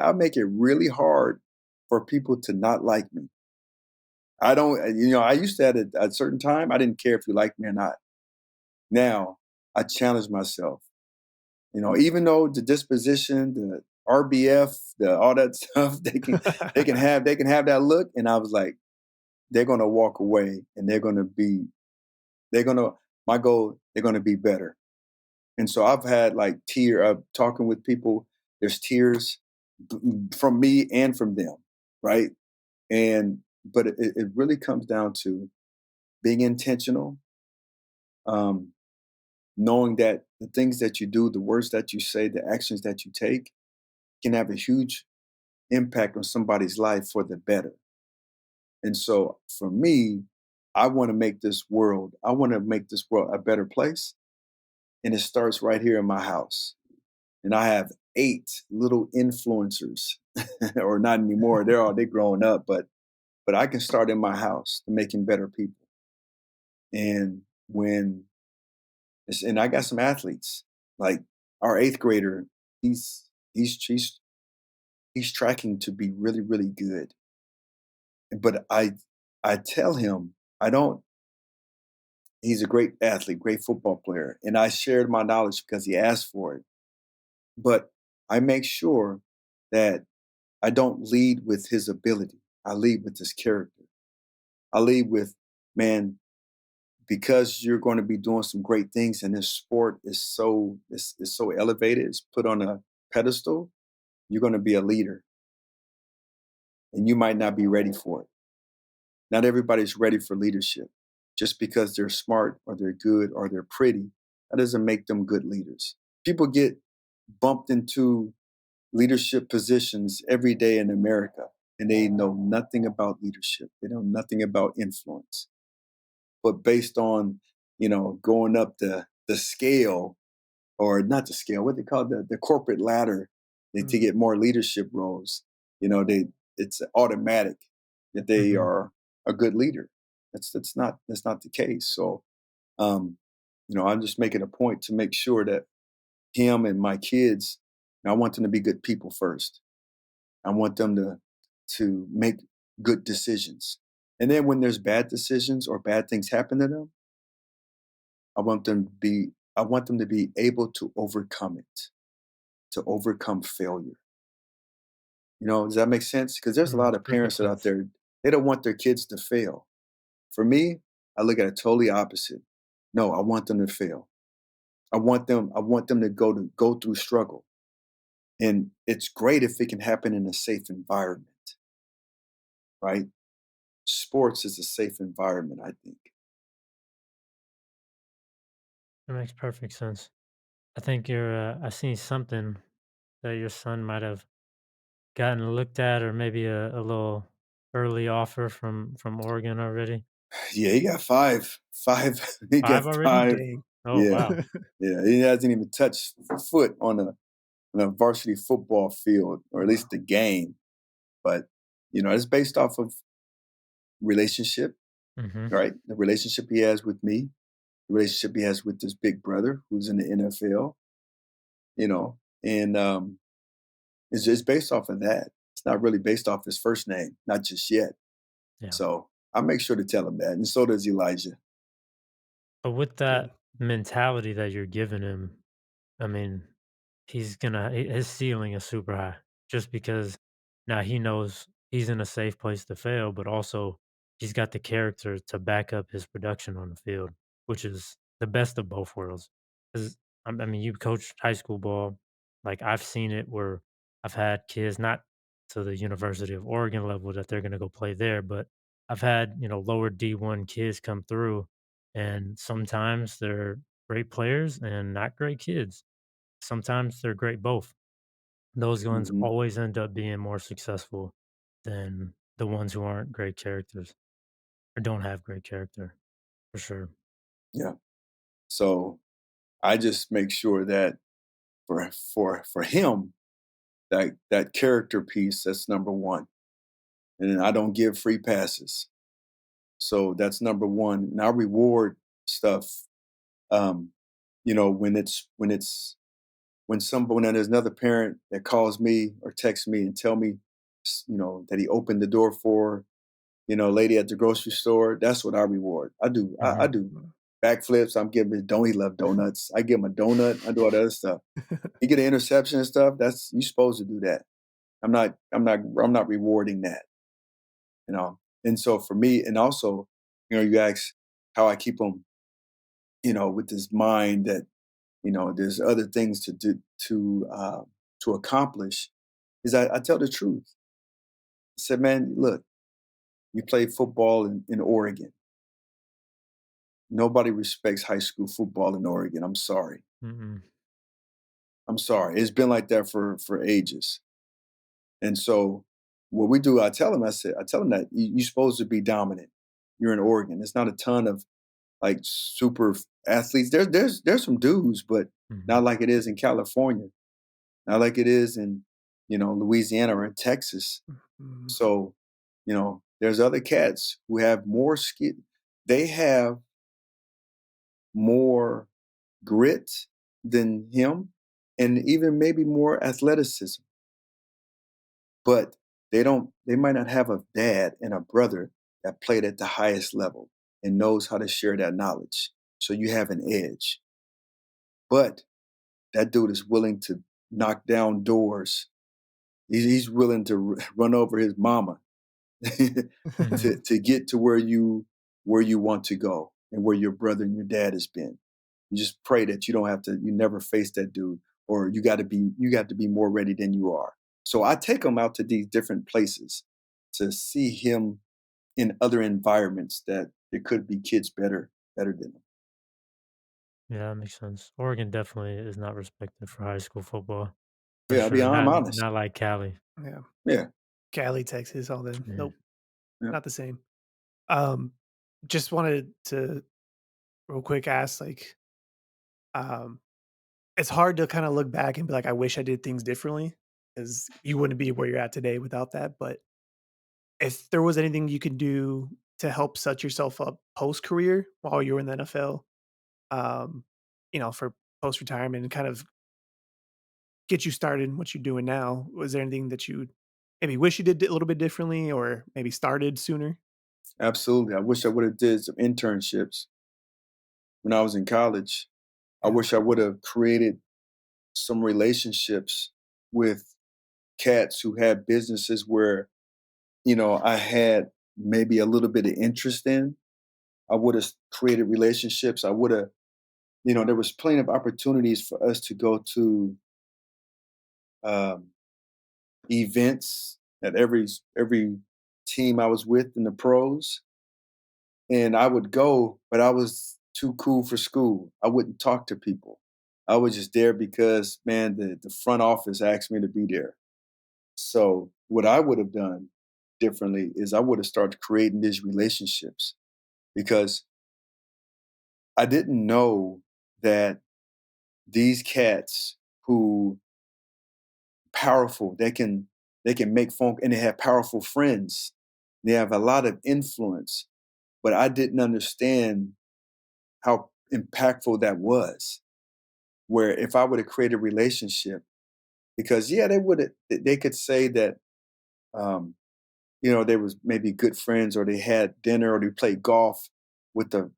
I make it really hard for people to not like me. I don't, I used to at a certain time, I didn't care if you liked me or not. Now I challenge myself, even though the disposition, the RBF, all that stuff, they can have that look. And I was like, they're gonna walk away and they're gonna my goal, they're gonna be better. And so I've had like talking with people, there's tears from me and from them, right? And but it really comes down to being intentional, um, knowing that the things that you do, the words that you say, the actions that you take can have a huge impact on somebody's life for the better. And so for me, I want to make this world a better place. And it starts right here in my house. And I have 8 little influencers, or not anymore. They grown up, but I can start in my house to making better people. And when and I got some athletes, like our 8th grader, he's he's tracking to be really, really good. But I tell him, I don't he's a great athlete, great football player, and I shared my knowledge because he asked for it. But I make sure that I don't lead with his ability. I lead with his character. I lead with, man, because you're going to be doing some great things and this sport is so elevated, it's put on a pedestal, you're going to be a leader and you might not be ready for it. Not everybody's ready for leadership. Just because they're smart or they're good or they're pretty, that doesn't make them good leaders. People get bumped into leadership positions every day in America, and they know nothing about leadership. They know nothing about influence. But based on, going up the scale, or not the scale, what they call the corporate ladder, to Mhm, get more leadership roles, they it's automatic that they Mhm. are a good leader. That's not the case. So, um, I'm just making a point to make sure that him and my kids, I want them to be good people first. I want them to make good decisions. And then when there's bad decisions or bad things happen to them, I want them to be able to overcome it, to overcome failure. Does that make sense? Because there's a lot of Perfect parents that out sense. there, they don't want their kids to fail. For me, I look at it totally opposite. No, I want them to fail. I want them to go through struggle. And it's great if it can happen in a safe environment, right? Sports is a safe environment, I think. That makes perfect sense. I think I seen something that your son might have gotten looked at, or maybe a little early offer from Oregon already. Yeah, he got five. He got 5 already? five. dang. Oh, Yeah, wow. yeah. He hasn't even touched foot on a varsity football field, or at least Wow. the game. But it's based off of relationship, Mhm. right? The relationship he has with me, the relationship he has with his big brother, who's in the NFL. And it's based off of that. It's not really based off his first name, not just yet. Yeah. So I make sure to tell him that, and so does Elijah. But with Good. that mentality that you're giving him, I mean, his ceiling is super high just because now he knows he's in a safe place to fail, but also he's got the character to back up his production on the field, which is the best of both worlds. 'Cause, I mean, you coach high school ball. Like, I've seen it where I've had kids, not to the University of Oregon level that they're going to go play there, but I've had, lower D1 kids come through, and sometimes they're great players and not great kids. Sometimes they're great both. Those ones Hmm. always end up being more successful than the ones who aren't great characters or don't have great character, for sure. Yeah. So I just make sure that for him, that character piece, that's number one. And then I don't give free passes. So that's number one. And I reward stuff. Um, when there's another parent that calls me or texts me and tell me, that he opened the door for, lady at the grocery store. That's what I reward. I do. I Mhm. do backflips. I'm giving his don't he love donuts. I give him a donut. I do all the other stuff. He get an interception and stuff. That's you supposed to do that. I'm not rewarding that. And so for me, and also, you ask how I keep him, with this mind that there's other things to do to accomplish. Is I tell the truth. I said, man, look, you play football in Oregon. Nobody respects high school football in Oregon. I'm sorry. Mm-mm. I'm sorry. It's been like that for ages. And so what we do, I tell them that you're supposed to be dominant. You're in Oregon. It's not a ton of like super athletes. There's some dudes, but not Mhm. like it is in California, not like it is in Louisiana or in Texas. Mhm. So there's other cats who have more skill. They have more grit than him, and even maybe more athleticism. But they don't. They might not have a dad and a brother that played at the highest level. and knows how to share that knowledge. So you have an edge. But that dude is willing to knock down doors. He's willing to run over his mama Mhm. to get to where you want to go and where your brother and your dad has been. You just pray that you don't have to, you never face that dude, or you got to be more ready than you are. So I take him out to these different places to see him in other environments that there could be kids better than him. Yeah, that makes sense. Oregon definitely is not respected for high school football, for Yeah, sure. I'm Not honest. not like Cali. Yeah. Yeah, Cali, Texas, all them. Yeah. Nope, yeah, not the same. Um, just wanted to real quick ask, like, um, it's hard to kinda look back and be like, "I wish I did things differently," because you wouldn't be where you're at today without that, but if there was anything you could do to help set yourself up post-career while you were in the NFL, um, for post-retirement and kind of get you started in what you're doing now, was there anything that you maybe wish you did a little bit differently or maybe started sooner? absolutely. I wish I would have did some internships when I was in college. I Yeah. wish I would have created some relationships with cats who had businesses where, I had maybe a little bit of interest in. I would have created relationships. I would have, there was plenty of opportunities for us to go to um, events at every team I was with in the pros, and I would go, but I was too cool for school. I wouldn't talk to people. I was just there because, man, the front office asked me to be there. So what I would have done differently is I would have started creating these relationships because I didn't know that these cats who powerful, they can make phone and they have powerful friends. They have a lot of influence, but I didn't understand how impactful that was. Where if I would have created a relationship, because yeah, they could say that um, they was maybe good friends or they had dinner or they played golf with the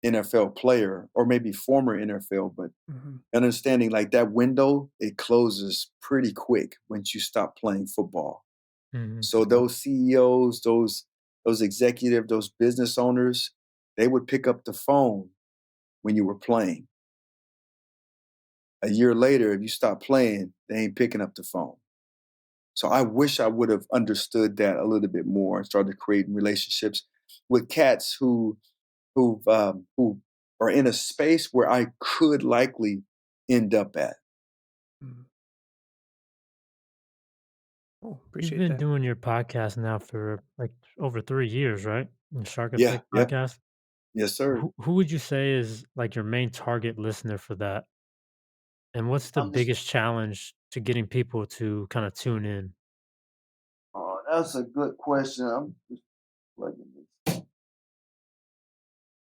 NFL player or maybe former NFL, but Mhm. understanding like that window, it closes pretty quick once you stop playing football. Mhm. So those CEOs, those executive, those business owners, they would pick up the phone when you were playing. A year later, if you stop playing, they ain't picking up the phone. So I wish I would have understood that a little bit more and started creating relationships with cats who are in a space where I could likely end up at. Mhm. Cool, You've appreciate been that. doing your podcast now for like over 3 years, right? The Shark Yeah, Effect yeah, podcast. yes, sir. Who would you say is like your main target listener for that? And what's the I'm just biggest challenge to getting people to kind of tune in? Oh, that's a good question. I'm just plugging this.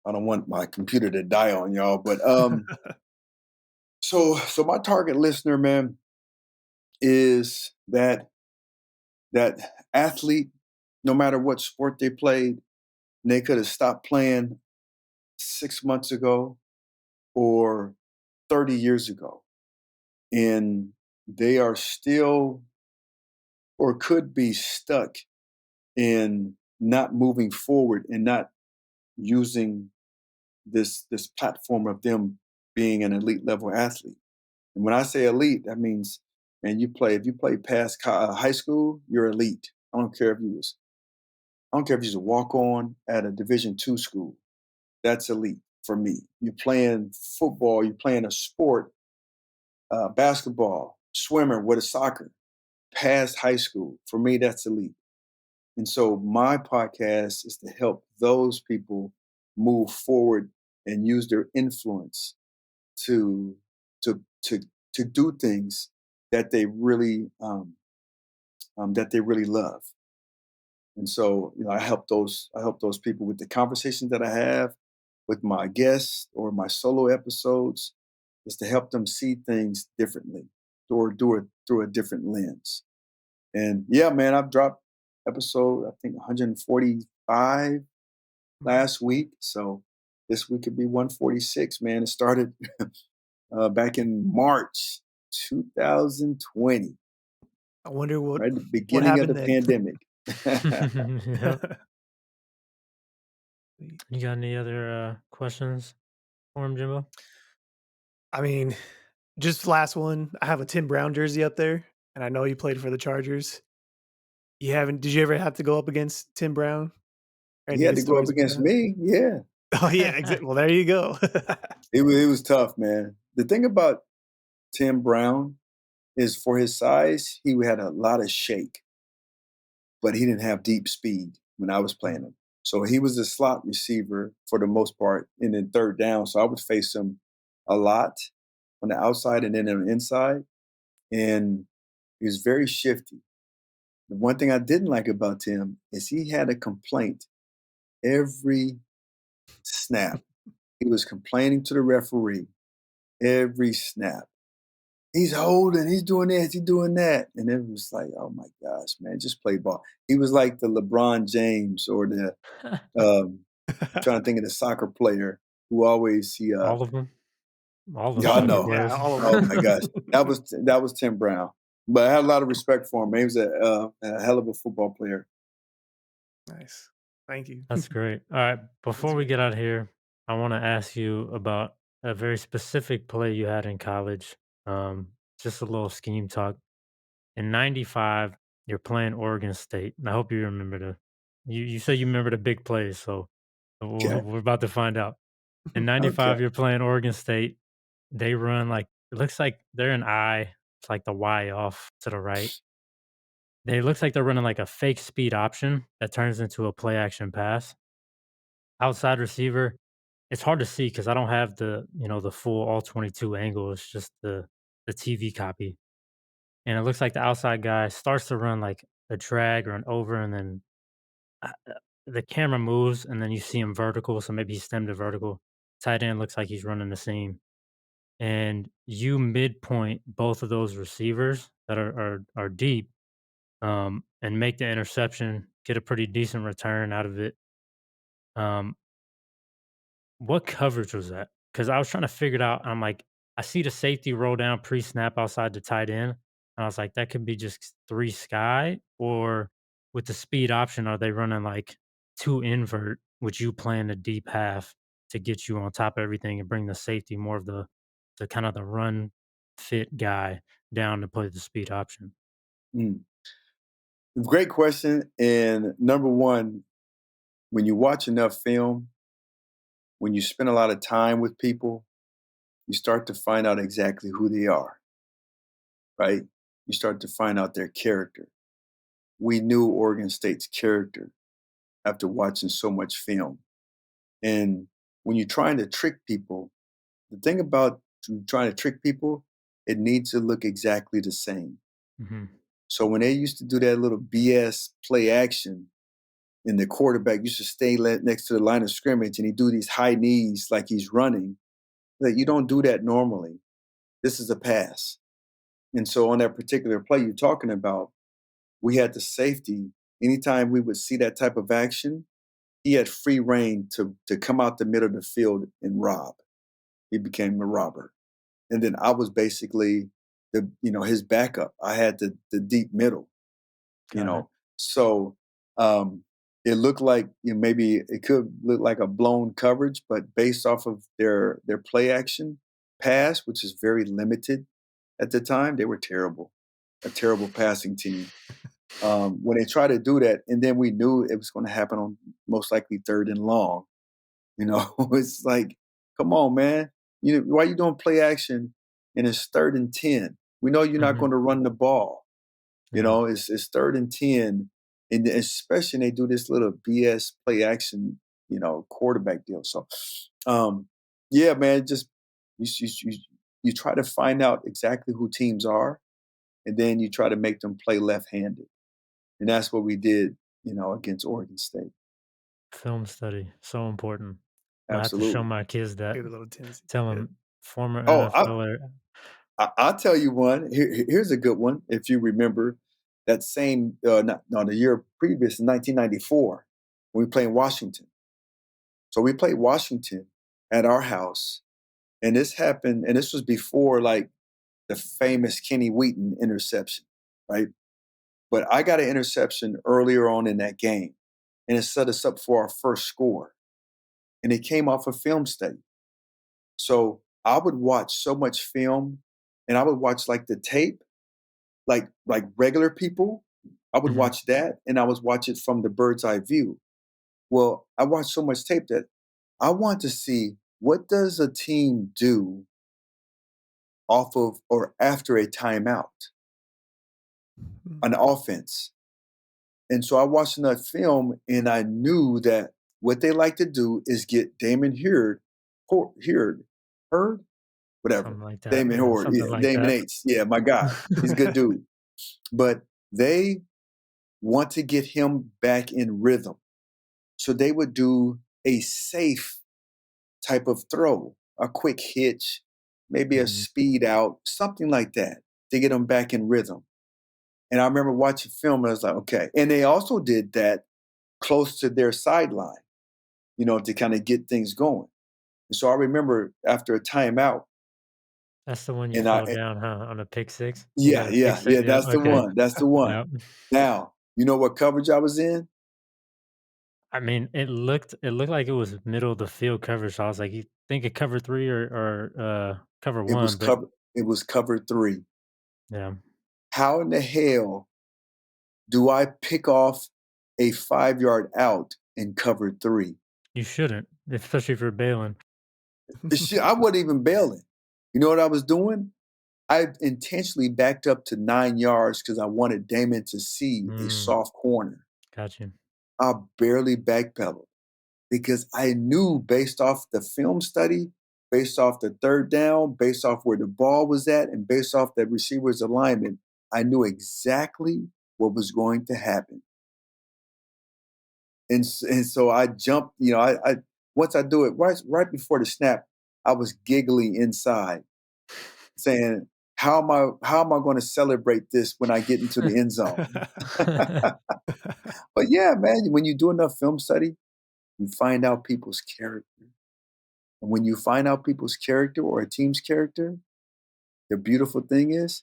I don't want my computer to die on y'all, but so my target listener, man, is that athlete, no matter what sport they played, they could have stopped playing 6 months ago or 30 years ago. And they are still or could be stuck in not moving forward and not using this platform of them being an elite level athlete. And when I say elite, that means, man, if you play past high school, you're elite. I don't care if you was a walk on at a Division II school. That's elite for me. You're playing football, you're playing a sport, basketball, swimmer, with a soccer, past high school. For me, that's elite. And so my podcast is to help those people move forward and use their influence to to to to do things that they really love. And so, I help those people with the conversations that I have with my guests or my solo episodes, is to help them see things differently or do it through a different lens. And yeah, man, I've dropped episode I think 145 Mhm. last week. So this week could be 146, man. It started back in March 2020, I wonder right? The what beginning of happened the then. pandemic. Yep. You got any other questions for him, Jimbo? I mean, just last one, I have a Tim Brown jersey up there, and I know you played for the Chargers. You haven't did you ever have to go up against Tim Brown? He Any had good to go up stories about against that? me. Yeah. Oh, yeah, well, there you go. It was tough, man. The thing about Tim Brown is for his size, he had a lot of shake, but he didn't have deep speed when I was playing Mm, him. So he was a slot receiver for the most part in the third down. So I would face him a lot on the outside and then on the inside. And he was very shifty. The one thing I didn't like about Tim is he had a complaint every snap. He was complaining to the referee every snap. He's holding, he's doing this, he's doing that. And it was like, oh my gosh, man, just play ball. He was like the LeBron James or the I'm trying to think of the soccer player who always All of them? All the yeah, I soccer know. yeah, players? all of Oh my them. gosh. That was Tim Brown. But I had a lot of respect for him. He was a hell of a football player. Nice. Thank you. That's great. All right, That's before we great. get out of here, I want to ask you about a very specific play you had in college. Just a little scheme talk. In '95, you're playing Oregon State, and I hope you remember you say you remember the big plays, so Okay. we're about to find out. In '95, Okay. you're playing Oregon State. They run like it looks like they're an I. It's like the Y off to the right. They looks like they're running like a fake speed option that turns into a play action pass. Outside receiver, it's hard to see because I don't have the full all 22 angle. It's just the TV copy. And it looks like the outside guy starts to run like a drag or an over, and then the camera moves, and then you see him vertical. So maybe he's stemmed to vertical. Tight end looks like he's running the seam, and you midpoint both of those receivers that are deep, and make the interception, get a pretty decent return out of it. Um, what coverage was that? Because I was trying to figure it out. I'm like, I see the safety roll down pre-snap outside the tight end, and I was like, that could be just three sky, or with the speed option, are they running like two invert, which you play in the deep half to get you on top of everything and bring the safety more of the kind of the run fit guy down to play the speed option. Mm. Great question. And number one, when you watch enough film, when you spend a lot of time with people, you start to find out exactly who they are, right? You start to find out their character. We knew Oregon State's character after watching so much film. And when you're trying to trick people, the thing about trying to trick people, it needs to look exactly the same. Hmm. So when they used to do that little BS play action, and the quarterback used to stay next to the line of scrimmage, and he do these high knees like he's running, that you don't do that normally. This is a pass. And so on that particular play you're talking about, we had the safety. Anytime we would see that type of action, he had free reign to come out the middle of the field and rob. He became a robber. And then I was basically his backup. I had the deep middle, you Got it. know. So it looked like maybe it could look like a blown coverage, but based off of their play action pass, which is very limited at the time, they were terrible, a terrible passing team. When they tried to do that, and then we knew it was going to happen on most likely third and long. It's like, come on, man. Why you doing play action and it's third and 10? We know you're not Hmm. going to run the ball. Yeah. It's third and 10. And especially they do this little BS play action, quarterback deal. So, yeah, man, just you try to find out exactly who teams are, and then you try to make them play left-handed. And that's what we did, against Oregon State. Film study, so important. I'm gonna have to show Absolutely. my kids that. Do the little tendency. Tell Yep. them former Oh, NFLer. I'll tell you one. Here's a good one. If you remember that same, not, no, the year previous, in 1994, when we played in Washington. So we played Washington at our house, and this happened, and this was before like the famous Kenny Wheaton interception, right? But I got an interception earlier on in that game, and it set us up for our first score. And it came off a film study. So I would watch so much film, and I would watch like the tape, like regular people. I would Mhm. watch that, and I was watch it from the bird's eye view. Well, I watched so much tape that I want to see what does a team do off of or after a timeout, Mm, an offense. And so I watched enough film and I knew that what they like to do is get Damon Heard, whatever. Something like that. Damon Yeah, Horde, something yeah, like Damon that. Ates, yeah, my guy. He's a good dude. But they want to get him back in rhythm. So they would do a safe type of throw, a quick hitch, maybe a Mhm. speed out, something like that to get him back in rhythm. And I remember watching film and I was like, okay. And they also did that close to their sideline, to kind of get things going. And so I remember after a timeout, That's the one you and fell down, huh, on a pick six? You yeah, got a pick yeah, six? yeah, Yeah, that's the okay. one. That's the one. Yep. Now, you know what coverage I was in? I mean, it looked like it was middle of the field coverage, so I was like, "You think it cover 3 or cover It was 1," but cover it was cover three. yeah, How in the hell do I pick off a 5 yard out in cover three? you shouldn't, especially if you're bailing. Shit, I wasn't even bailing. You know what I was doing? I intentionally backed up to 9 yards because I wanted Damon to see a Mm, soft corner. got you. I barely backpedaled because I knew based off the film study, based off the third down, based off where the ball was at, and based off the receiver's alignment, I knew exactly what was going to happen. And so I jumped, I once I do it right before the snap, I was giggling inside, saying, how am I going to celebrate this when I get into the end zone? But yeah, man, when you do enough film study, you find out people's character. And when you find out people's character or a team's character, the beautiful thing is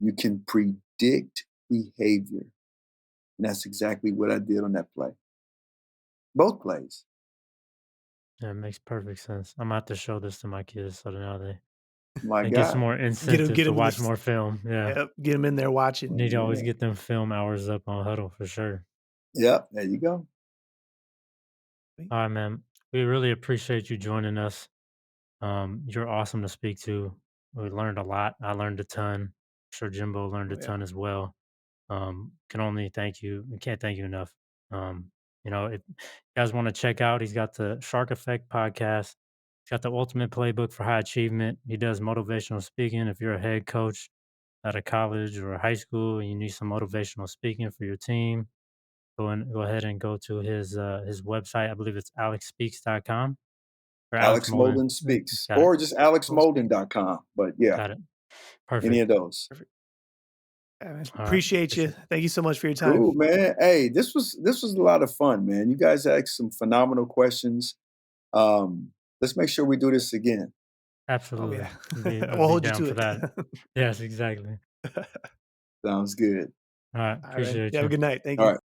you can predict behavior. And that's exactly what I did on that play. Both plays. Yeah, it makes perfect sense. Imma have to show this to my kids so now My they get some God. more get him, incentive get to him in watch this. more film, yeah. Yep, get him in there watching. Need to always Yeah. get them film hours up on Huddle for sure. Yep. There you go. Alright, man. We really appreciate you joining us. You're awesome to speak to. We learned a lot. I learned a ton. I'm sure Jimbo learned a Oh, yeah. ton as well. Can only thank you. We can't thank you enough. If you guys want to check out, he's got the Shark Effect podcast. He's got the Ultimate Playbook for High Achievement. He does motivational speaking. If you're a head coach at a college or a high school and you need some motivational speaking for your team, go ahead and go to his website. I believe it's alexspeaks.com or Alex Alex Molden. Molden Speaks, Got it. or just We'll speak. alexmolden.com. But yeah, Got it. any Perfect. of those. Perfect. Yeah, man. All right. Appreciate you. Appreciate Thank you so much for your time. Cool, man. Hey, this was a lot of fun, man. You guys asked some phenomenal questions. Let's make sure we do this again. Oh yeah. Absolutely. I'd We'll be hold you down to for it. that. Yes, exactly. Sounds good. All right. All right, man. Appreciate You have a you. good night. Thank All you. right.